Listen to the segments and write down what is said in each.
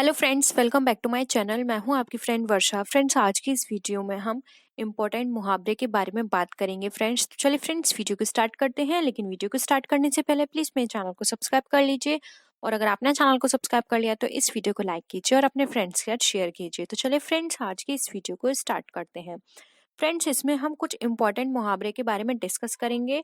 Hello friends, welcome back to my channel. मैं हूं आपकी फ्रेंड वर्षा। फ्रेंड्स, आज की इस वीडियो में हम इम्पोर्टेंट मुहावरे के बारे में बात करेंगे। फ्रेंड्स, तो चलिए फ्रेंड्स वीडियो को स्टार्ट करते हैं। लेकिन वीडियो को स्टार्ट करने से पहले प्लीज़ मेरे चैनल को सब्सक्राइब कर लीजिए, और अगर आपने चैनल को सब्सक्राइब कर लिया तो इस वीडियो को लाइक कीजिए और अपने फ्रेंड्स के साथ शेयर कीजिए। तो चलिए फ्रेंड्स, आज की इस वीडियो को स्टार्ट करते हैं। फ्रेंड्स, इसमें हम कुछ इंपॉर्टेंट मुहावरे के बारे में डिस्कस करेंगे।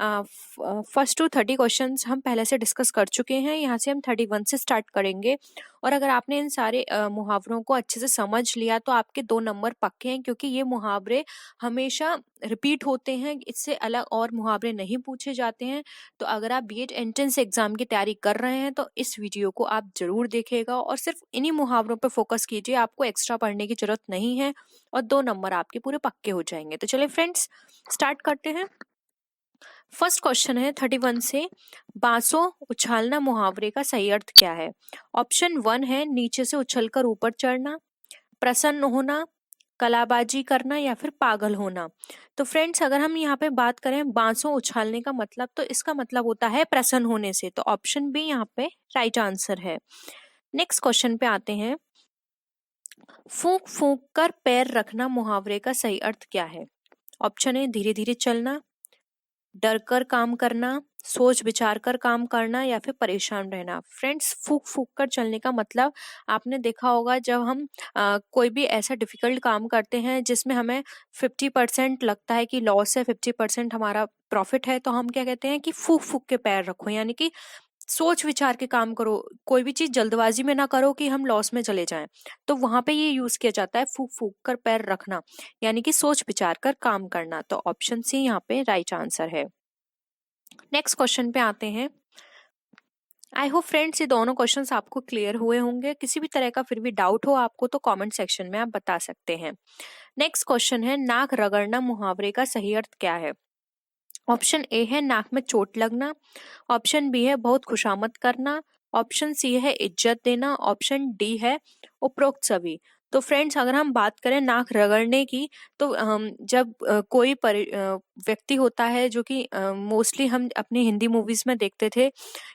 फर्स्ट टू 30 क्वेश्चंस हम पहले से डिस्कस कर चुके हैं। यहाँ से हम 31 से स्टार्ट करेंगे। और अगर आपने इन सारे मुहावरों को अच्छे से समझ लिया तो आपके 2 नंबर पक्के हैं, क्योंकि ये मुहावरे हमेशा रिपीट होते हैं। इससे अलग और मुहावरे नहीं पूछे जाते हैं। तो अगर आप बीएड एंट्रेंस एग्जाम की तैयारी कर रहे हैं तो इस वीडियो को आप जरूर देखिएगा और सिर्फ इन्हीं मुहावरों पर फोकस कीजिए। आपको एक्स्ट्रा पढ़ने की जरूरत नहीं है और 2 नंबर आपके पूरे पक्के हो जाएंगे। तो चलिए फ्रेंड्स, स्टार्ट करते हैं। फर्स्ट क्वेश्चन है 31 से, बांसों उछालना मुहावरे का सही अर्थ क्या है? ऑप्शन 1 है नीचे से उछलकर ऊपर चढ़ना, प्रसन्न होना, कलाबाजी करना या फिर पागल होना। तो फ्रेंड्स, अगर हम यहाँ पे बात करें बांसों उछालने का मतलब, तो इसका मतलब होता है प्रसन्न होने से। तो ऑप्शन बी यहाँ पे राइट आंसर है। नेक्स्ट क्वेश्चन पे आते हैं। फूंक फूंक कर पैर रखना मुहावरे का सही अर्थ क्या है? ऑप्शन ए धीरे धीरे चलना, डर कर काम करना, सोच विचार कर काम करना या फिर परेशान रहना। फ्रेंड्स, फूक फूक कर चलने का मतलब आपने देखा होगा, जब हम कोई भी ऐसा डिफिकल्ट काम करते हैं जिसमें हमें 50% लगता है कि लॉस है, 50% हमारा प्रॉफिट है, तो हम क्या कहते हैं कि फूक फूक के पैर रखो, यानी कि सोच विचार के काम करो। कोई भी चीज जल्दबाजी में ना करो कि हम लॉस में चले जाएं। तो वहां पे ये यूज किया जाता है फूक फूक कर पैर रखना, यानी कि सोच विचार कर काम करना। तो ऑप्शन सी यहाँ पे राइट आंसर है। नेक्स्ट क्वेश्चन पे आते हैं। आई होप फ्रेंड्स ये दोनों क्वेश्चंस आपको क्लियर हुए होंगे। किसी भी तरह का फिर भी डाउट हो आपको तो कमेंट सेक्शन में आप बता सकते हैं। नेक्स्ट क्वेश्चन है, नाक रगड़ना मुहावरे का सही अर्थ क्या है? ऑप्शन ए है नाक में चोट लगना, ऑप्शन बी है बहुत खुशामद करना, ऑप्शन सी है इज्जत देना, ऑप्शन डी है उपरोक्त सभी। तो फ्रेंड्स, अगर हम बात करें नाक रगड़ने की, तो जब कोई व्यक्ति होता है जो कि मोस्टली हम अपनी हिंदी मूवीज में देखते थे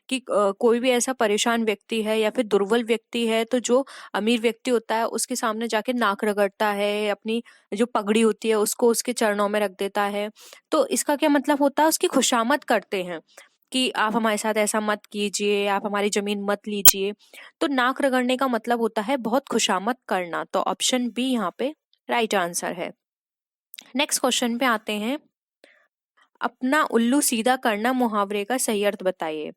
कि कोई भी ऐसा परेशान व्यक्ति है या फिर दुर्बल व्यक्ति है, तो जो अमीर व्यक्ति होता है उसके सामने जाके नाक रगड़ता है, अपनी जो पगड़ी होती है उसको उसके चरणों में रख देता है। तो इसका क्या मतलब होता है? उसकी खुशामद करते हैं कि आप हमारे साथ ऐसा मत कीजिए, आप हमारी जमीन मत लीजिए। तो नाक रगड़ने का मतलब होता है बहुत खुशामद करना। तो ऑप्शन बी यहाँ पे राइट आंसर है। नेक्स्ट क्वेश्चन पे आते हैं। अपना उल्लू सीधा करना मुहावरे का सही अर्थ बताइए।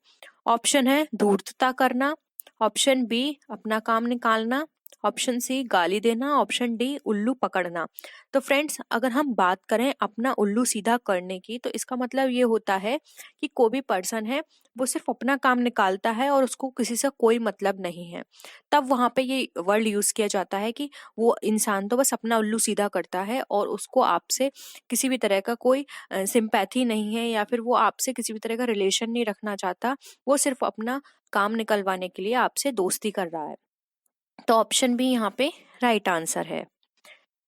ऑप्शन है धूर्तता करना, ऑप्शन बी अपना काम निकालना, ऑप्शन सी गाली देना, ऑप्शन डी उल्लू पकड़ना। तो फ्रेंड्स, अगर हम बात करें अपना उल्लू सीधा करने की, तो इसका मतलब ये होता है कि कोई भी पर्सन है वो सिर्फ अपना काम निकालता है और उसको किसी से कोई मतलब नहीं है। तब वहां पे ये वर्ड यूज किया जाता है कि वो इंसान तो बस अपना उल्लू सीधा करता है और उसको आपसे किसी भी तरह का कोई सिंपैथी नहीं है, या फिर वो आपसे किसी भी तरह का रिलेशन नहीं रखना चाहता। वो सिर्फ अपना काम निकलवाने के लिए आपसे दोस्ती कर रहा है। तो ऑप्शन बी यहाँ पे राइट आंसर है।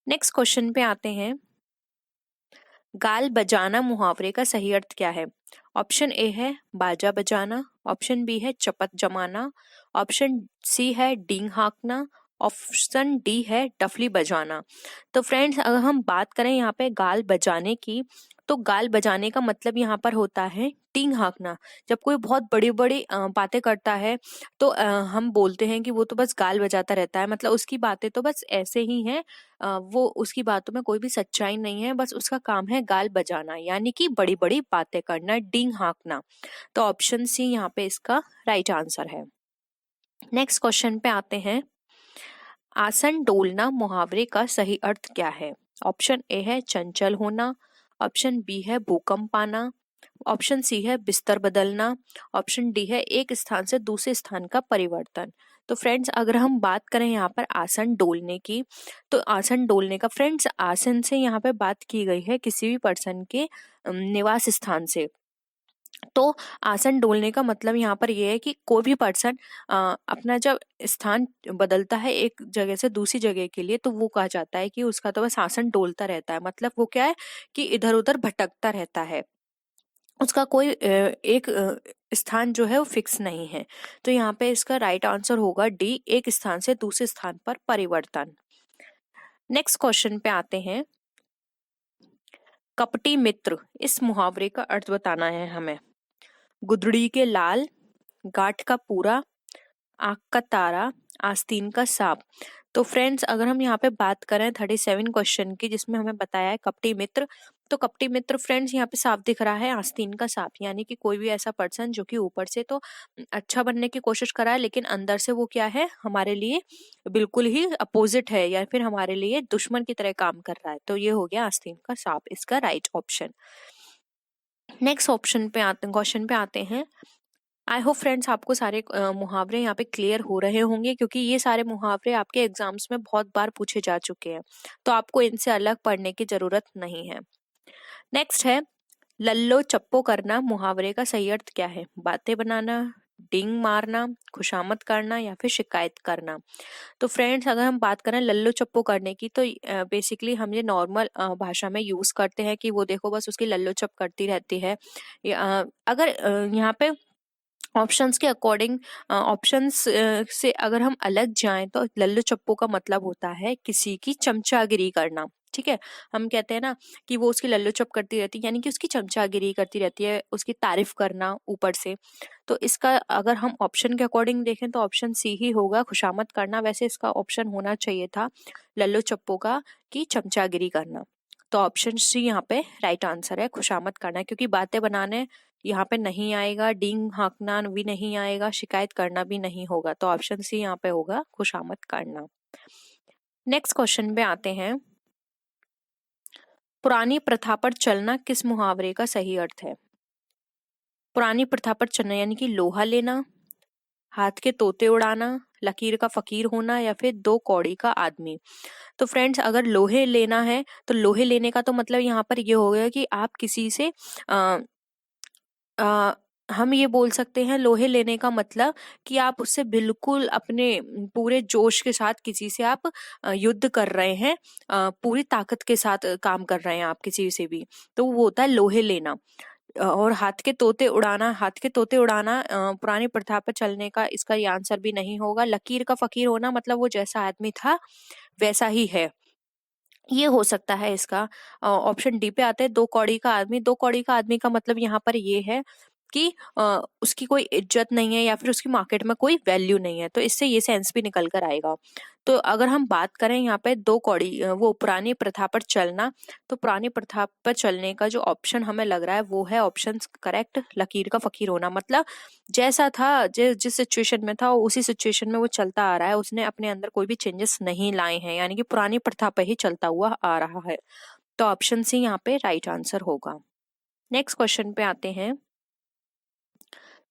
नेक्स्ट क्वेश्चन पे आते हैं। गाल बजाना मुहावरे का सही अर्थ क्या है? ऑप्शन ए है बाजा बजाना, ऑप्शन बी है चपत जमाना, ऑप्शन सी है डींग हाँकना, ऑप्शन डी है डफली बजाना। तो फ्रेंड्स, अगर हम बात करें यहाँ पे गाल बजाने की, तो गाल बजाने का मतलब यहाँ पर होता है टींग हाँकना। जब कोई बहुत बड़ी बड़ी बातें करता है तो हम बोलते हैं कि वो तो बस गाल बजाता रहता है, मतलब उसकी बातें तो बस ऐसे ही हैं। वो उसकी बातों में कोई भी सच्चाई नहीं है, बस उसका काम है गाल बजाना, यानी कि बड़ी बड़ी बातें करना, डींग हाँकना। तो ऑप्शन सी यहाँ पे इसका राइट आंसर है। नेक्स्ट क्वेश्चन पे आते हैं। आसन डोलना मुहावरे का सही अर्थ क्या है? ऑप्शन ए है चंचल होना, ऑप्शन बी है भूकंप आना, ऑप्शन सी है बिस्तर बदलना, ऑप्शन डी है एक स्थान से दूसरे स्थान का परिवर्तन। तो फ्रेंड्स, अगर हम बात करें यहाँ पर आसन डोलने की, तो आसन डोलने का फ्रेंड्स, आसन से यहाँ पे बात की गई है किसी भी पर्सन के निवास स्थान से। तो आसन डोलने का मतलब यहाँ पर यह है कि कोई भी पर्सन अपना जब स्थान बदलता है एक जगह से दूसरी जगह के लिए, तो वो कहा जाता है कि उसका तो बस आसन डोलता रहता है। मतलब वो क्या है कि इधर उधर भटकता रहता है। उसका कोई एक स्थान जो है वो फिक्स नहीं है। तो यहाँ पे इसका राइट आंसर होगा डी, एक स्थान से दूसरे स्थान पर परिवर्तन। नेक्स्ट क्वेश्चन पे आते हैं। कपटी मित्र, इस मुहावरे का अर्थ बताना है हमें। गुदड़ी के लाल, गांठ का पूरा, आंख का तारा, आस्तीन का सांप। तो फ्रेंड्स अगर हम यहाँ पे बात करें 37 क्वेश्चन की, जिसमें हमें बताया है कपटी मित्र, तो कपटी मित्र फ्रेंड्स यहाँ पे साफ दिख रहा है आस्तीन का सांप, यानी कि कोई भी ऐसा पर्सन जो कि ऊपर से तो अच्छा बनने की कोशिश कर रहा है, लेकिन अंदर से वो क्या है, हमारे लिए बिल्कुल ही अपोजिट है, या फिर हमारे लिए दुश्मन की तरह काम कर रहा है। तो ये हो गया आस्तीन का सांप, इसका राइट ऑप्शन। नेक्स्ट ऑप्शन पे आते क्वेश्चन पे आते हैं। आई होप फ्रेंड्स आपको सारे मुहावरे यहाँ पे क्लियर हो रहे होंगे, क्योंकि ये सारे मुहावरे आपके एग्जाम्स में बहुत बार पूछे जा चुके हैं, तो आपको इनसे अलग पढ़ने की जरूरत नहीं है। नेक्स्ट है, लल्लो चप्पो करना मुहावरे का सही अर्थ क्या है? बातें बनाना, डिंग मारना, खुशामद करना, या फिर शिकायत करना। तो फ्रेंड्स अगर हम बात करें लल्लो चप्पो करने की, तो बेसिकली हम ये नॉर्मल भाषा में यूज करते हैं कि वो देखो बस उसकी लल्लो चप करती रहती है। अगर यहाँ पे ऑप्शंस के अकॉर्डिंग, ऑप्शंस से अगर हम अलग जाएं, तो लल्लू चप्पू का मतलब होता है किसी की चमचागिरी करना। ठीक है, हम कहते हैं ना कि वो उसकी लल्लू चप करती रहती है, यानी कि उसकी चमचागिरी करती रहती है, उसकी तारीफ करना ऊपर से। तो इसका अगर हम ऑप्शन के अकॉर्डिंग देखें तो ऑप्शन सी ही होगा, खुशामद करना। वैसे इसका ऑप्शन होना चाहिए था लल्लू चप्पू का कि चमचागिरी करना। तो ऑप्शन सी यहाँ पे राइट आंसर है, खुशामद करना, क्योंकि बातें बनाने यहाँ पे नहीं आएगा, डींग हाँकना भी नहीं आएगा, शिकायत करना भी नहीं होगा। तो ऑप्शन सी यहाँ पे होगा, खुशामद करना। नेक्स्ट क्वेश्चन पे आते हैं। पुरानी प्रथा पर चलना किस मुहावरे का सही अर्थ है? पुरानी प्रथा पर चलना यानी कि लोहा लेना, हाथ के तोते उड़ाना, लकीर का फकीर होना, या फिर दो कौड़ी का आदमी। तो फ्रेंड्स अगर लोहे लेना है, तो लोहे लेने का तो मतलब यहाँ पर ये हो गया कि आप किसी से आ, हम ये बोल सकते हैं लोहे लेने का मतलब कि आप उससे बिल्कुल अपने पूरे जोश के साथ किसी से आप युद्ध कर रहे हैं, पूरी ताकत के साथ काम कर रहे हैं आप किसी से भी, तो वो होता है लोहे लेना। और हाथ के तोते उड़ाना, हाथ के तोते उड़ाना पुरानी प्रथा पर चलने का इसका ये आंसर भी नहीं होगा। लकीर का फकीर होना मतलब वो जैसा आदमी था वैसा ही है, ये हो सकता है इसका। ऑप्शन डी पे आते हैं, दो कौड़ी का आदमी। दो कौड़ी का आदमी का मतलब यहाँ पर ये है कि उसकी कोई इज्जत नहीं है, या फिर उसकी मार्केट में कोई वैल्यू नहीं है, तो इससे ये सेंस भी निकल कर आएगा। तो अगर हम बात करें यहाँ पे दो कौड़ी वो पुरानी प्रथा पर चलना, तो पुरानी प्रथा पर चलने का जो ऑप्शन हमें लग रहा है वो है ऑप्शन करेक्ट, लकीर का फकीर होना। मतलब जैसा था, जिस सिचुएशन में था उसी सिचुएशन में वो चलता आ रहा है, उसने अपने अंदर कोई भी चेंजेस नहीं लाए हैं, यानी कि पुरानी प्रथा पर ही चलता हुआ आ रहा है। तो ऑप्शन सी यहाँ पे राइट आंसर होगा। नेक्स्ट क्वेश्चन पे आते हैं।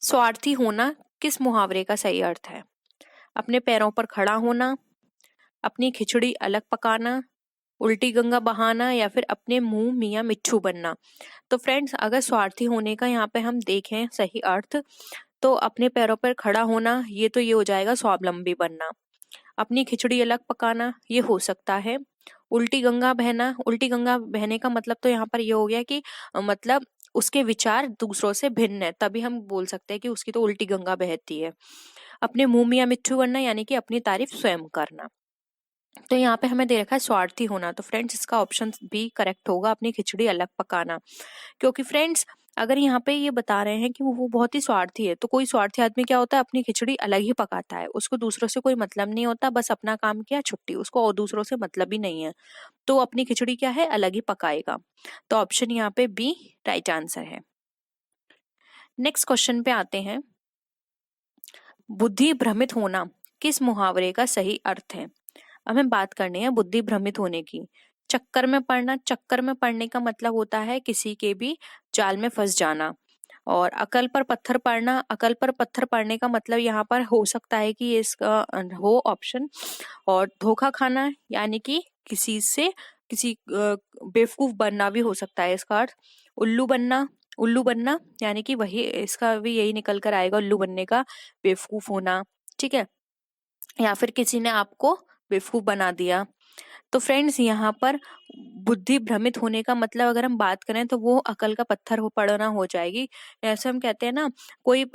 स्वार्थी होना किस मुहावरे का सही अर्थ है? अपने पैरों पर खड़ा होना, अपनी खिचड़ी अलग पकाना, उल्टी गंगा बहाना, या फिर अपने मुंह मियां मिट्ठू बनना। तो फ्रेंड्स अगर स्वार्थी होने का यहाँ पे हम देखें सही अर्थ, तो अपने पैरों पर खड़ा होना, ये तो ये हो जाएगा स्वावलंबी बनना। अपनी खिचड़ी अलग पकाना, ये हो सकता है। उल्टी गंगा बहना, उल्टी गंगा बहने का मतलब तो यहाँ पर ये हो गया कि मतलब उसके विचार दूसरों से भिन्न है, तभी हम बोल सकते हैं कि उसकी तो उल्टी गंगा बहती है। अपने मुंह मियां मिट्ठू बनना यानी कि अपनी तारीफ स्वयं करना। तो यहाँ पे हमें दे रखा है स्वार्थी होना, तो फ्रेंड्स इसका ऑप्शन बी करेक्ट होगा, अपनी खिचड़ी अलग पकाना। क्योंकि फ्रेंड्स अगर यहाँ पे ये बता रहे हैं कि वो बहुत ही स्वार्थी है, तो कोई स्वार्थी आदमी क्या होता है, अपनी खिचड़ी अलग ही पकाता है, उसको दूसरों से कोई मतलब नहीं होता, बस अपना काम किया छुट्टी, उसको और दूसरों से मतलब ही नहीं है, तो अपनी खिचड़ी क्या है, अलग ही पकाएगा। तो ऑप्शन यहाँ पे बी राइट आंसर है। नेक्स्ट क्वेश्चन पे आते हैं। बुद्धि भ्रमित होना किस मुहावरे का सही अर्थ है? अब हमें बात करनी है बुद्धि भ्रमित होने की। चक्कर में पड़ना, चक्कर में पड़ने का मतलब होता है किसी के भी जाल में फंस जाना। और अकल पर पत्थर पड़ना, अकल पर पत्थर पड़ने का मतलब यहाँ पर हो सकता है कि ये इसका हो ऑप्शन। और धोखा खाना यानी कि किसी से किसी बेवकूफ बनना भी हो सकता है इसका अर्थ। उल्लू बनना, उल्लू बनना यानी कि वही इसका भी यही निकल कर आएगा, उल्लू बनने का, बेवकूफ होना। ठीक है, या फिर किसी ने आपको बेवकूफ बना दिया। तो फ्रेंड्स यहाँ पर बुद्धि भ्रमित होने का मतलब अगर हम बात करें तो वो अकल का पत्थर हो पड़ना हो जाएगी। ऐसे हम कहते हैं ना, कोई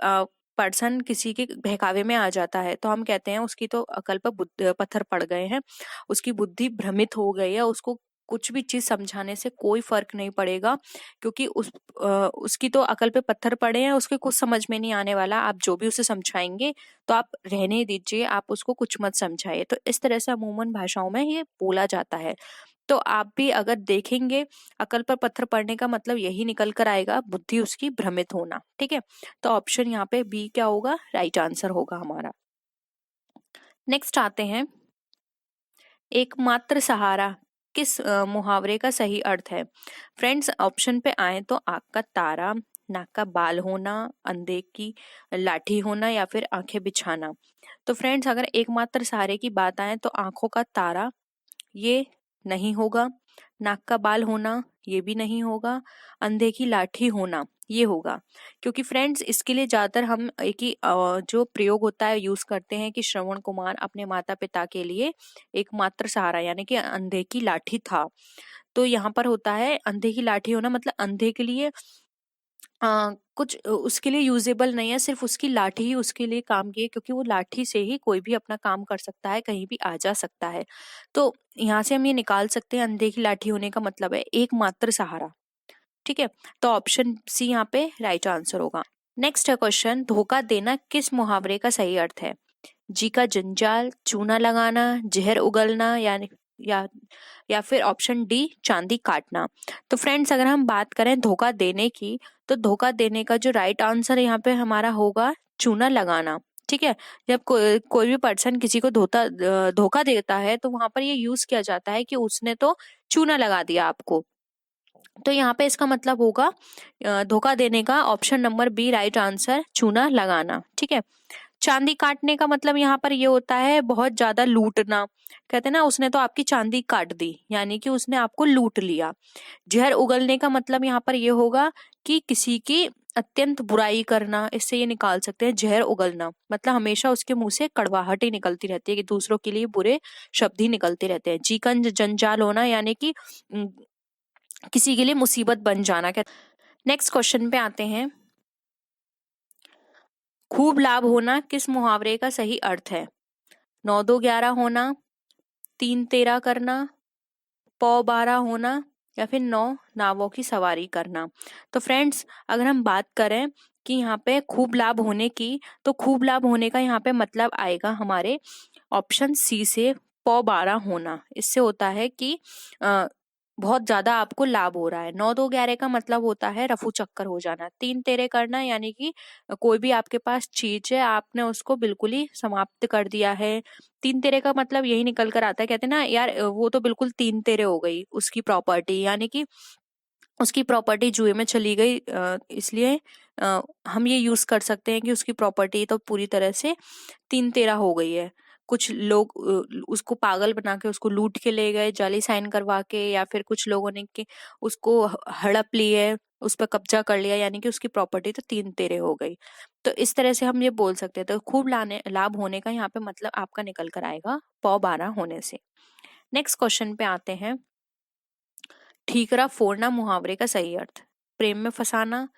पर्सन किसी के बहकावे में आ जाता है तो हम कहते हैं उसकी तो अकल पर पत्थर पड़ गए हैं, उसकी बुद्धि भ्रमित हो गई है, उसको कुछ भी चीज समझाने से कोई फर्क नहीं पड़ेगा, क्योंकि उसकी तो अकल पे पत्थर पड़े हैं, उसके कुछ समझ में नहीं आने वाला। आप जो भी उसे समझाएंगे तो आप रहने दीजिए, आप उसको कुछ मत समझाइए। तो इस तरह से अमूमन भाषाओं में ये बोला जाता है। तो आप भी अगर देखेंगे, अकल पर पत्थर पड़ने का मतलब यही निकल कर आएगा, बुद्धि उसकी भ्रमित होना। ठीक है, तो ऑप्शन यहाँ पे बी क्या होगा, राइट आंसर होगा हमारा। नेक्स्ट आते हैं, एकमात्र सहारा किस मुहावरे का सही अर्थ है। फ्रेंड्स ऑप्शन पे आए तो आँख का तारा, नाक का बाल होना, अंधे की लाठी होना, या फिर आंखें बिछाना। तो फ्रेंड्स अगर एकमात्र सहारे की बात आए तो आंखों का तारा ये नहीं होगा, नाक का बाल होना ये भी नहीं होगा, अंधे की लाठी होना ये होगा। क्योंकि फ्रेंड्स इसके लिए ज्यादातर हम एक ही जो प्रयोग होता है यूज करते हैं कि श्रवण कुमार अपने माता पिता के लिए एकमात्र सहारा यानी कि अंधे की लाठी था। तो यहाँ पर होता है अंधे की लाठी होना, मतलब अंधे के लिए कुछ उसके लिए यूजेबल नहीं है, सिर्फ उसकी लाठी ही उसके लिए काम की है, क्योंकि वो लाठी से ही कोई भी अपना काम कर सकता है, कहीं भी आ जा सकता है। तो यहाँ से हम ये निकाल सकते हैं, अंधे की लाठी होने का मतलब है एकमात्र सहारा। ठीक है, तो ऑप्शन सी यहाँ पे राइट आंसर होगा। नेक्स्ट है क्वेश्चन, धोखा देना किस मुहावरे का सही अर्थ है। जी का जंजाल, चूना लगाना, जहर उगलना, या फिर ऑप्शन डी चांदी काटना। तो फ्रेंड्स अगर हम बात करें धोखा देने की, तो धोखा देने का जो राइट आंसर यहाँ पे हमारा होगा चूना लगाना। ठीक है, जब कोई भी पर्सन किसी को धोखा देता है तो वहां पर ये यूज किया जाता है कि उसने तो चूना लगा दिया आपको। तो यहाँ पे इसका मतलब होगा धोखा देने का option number B right answer, चूना लगाना। ठीक है, चांदी काटने का मतलब यहाँ पर ये होता है बहुत ज्यादा लूटना। कहते हैं ना उसने तो आपकी चांदी काट दी, यानी कि उसने आपको लूट लिया। जहर उगलने का मतलब यहाँ पर ये होगा कि किसी की अत्यंत बुराई करना, इससे ये निकाल सकते हैं जहर उगलना, मतलब हमेशा उसके मुंह से कड़वाहट ही निकलती रहती है, कि दूसरों के लिए बुरे शब्द ही निकलते रहते हैं। जीकन जंजाल होना यानी कि किसी के लिए मुसीबत बन जाना। नेक्स्ट क्वेश्चन पे आते हैं, खूब लाभ होना किस मुहावरे का सही अर्थ है। 9 2 11 होना, 3 13 करना, पौ 12 होना, या फिर 9 नावों की सवारी करना। तो फ्रेंड्स अगर हम बात करें कि यहाँ पे खूब लाभ होने की, तो खूब लाभ होने का यहाँ पे मतलब आएगा हमारे ऑप्शन सी से, पौ 12 होना। इससे होता है कि बहुत ज्यादा आपको लाभ हो रहा है। 9 2 11 का मतलब होता है रफू चक्कर हो जाना। 3 13 करना यानी कि कोई भी आपके पास चीज है, आपने उसको बिल्कुल ही समाप्त कर दिया है। 3 13 का मतलब यही निकल कर आता है, कहते हैं ना यार वो तो बिल्कुल 3 13 हो गई उसकी प्रॉपर्टी, यानी कि उसकी प्रॉपर्टी जुए में चली गई। इसलिए हम ये यूज कर सकते हैं कि उसकी प्रॉपर्टी तो पूरी तरह से 3 13 हो गई है। कुछ लोग उसको पागल बना के उसको लूट के ले गए जाली साइन करवा के, या फिर कुछ लोगों ने के उसको हड़प ली है, उस पर कब्जा कर लिया, यानी कि उसकी प्रॉपर्टी तो 3 13 हो गई। तो इस तरह से हम ये बोल सकते हैं। तो खूब लाभ होने का यहाँ पे मतलब आपका निकल कर आएगा पौ 12 होने से। नेक्स्ट क्वेश्चन पे आते हैं, ठीकरा फोड़ना मुहावरे का सही अर्थ। प्रेम में फंसाना,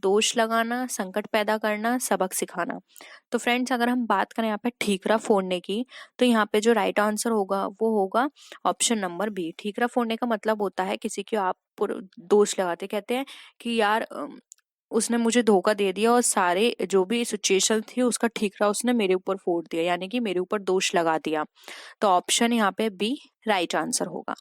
दोष लगाना, संकट पैदा करना, सबक सिखाना। तो फ्रेंड्स अगर हम बात करें यहाँ पे ठीकरा फोड़ने की, तो यहाँ पे जो राइट आंसर होगा वो होगा ऑप्शन नंबर बी। ठीकरा फोड़ने का मतलब होता है किसी को आप दोष लगाते, कहते हैं कि यार उसने मुझे धोखा दे दिया और सारे जो भी सिचुएशन थी उसका ठीकरा उसने मेरे ऊपर फोड़ दिया, यानी कि मेरे ऊपर दोष लगा दिया। तो ऑप्शन यहाँ पे बी राइट आंसर होगा।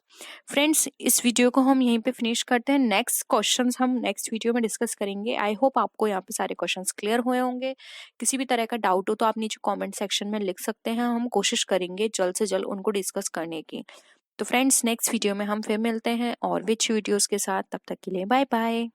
फ्रेंड्स इस वीडियो को हम यहीं पे फिनिश करते हैं। नेक्स्ट क्वेश्चंस हम नेक्स्ट वीडियो में डिस्कस करेंगे। आई होप आपको यहाँ पे सारे क्वेश्चंस क्लियर हुए होंगे। किसी भी तरह का डाउट हो तो आप नीचे कमेंट सेक्शन में लिख सकते हैं, हम कोशिश करेंगे जल्द से जल्द उनको डिस्कस करने की। तो फ्रेंड्स नेक्स्ट वीडियो में हम फिर मिलते हैं और विच वीडियोस के साथ, तब तक के लिए बाय बाय।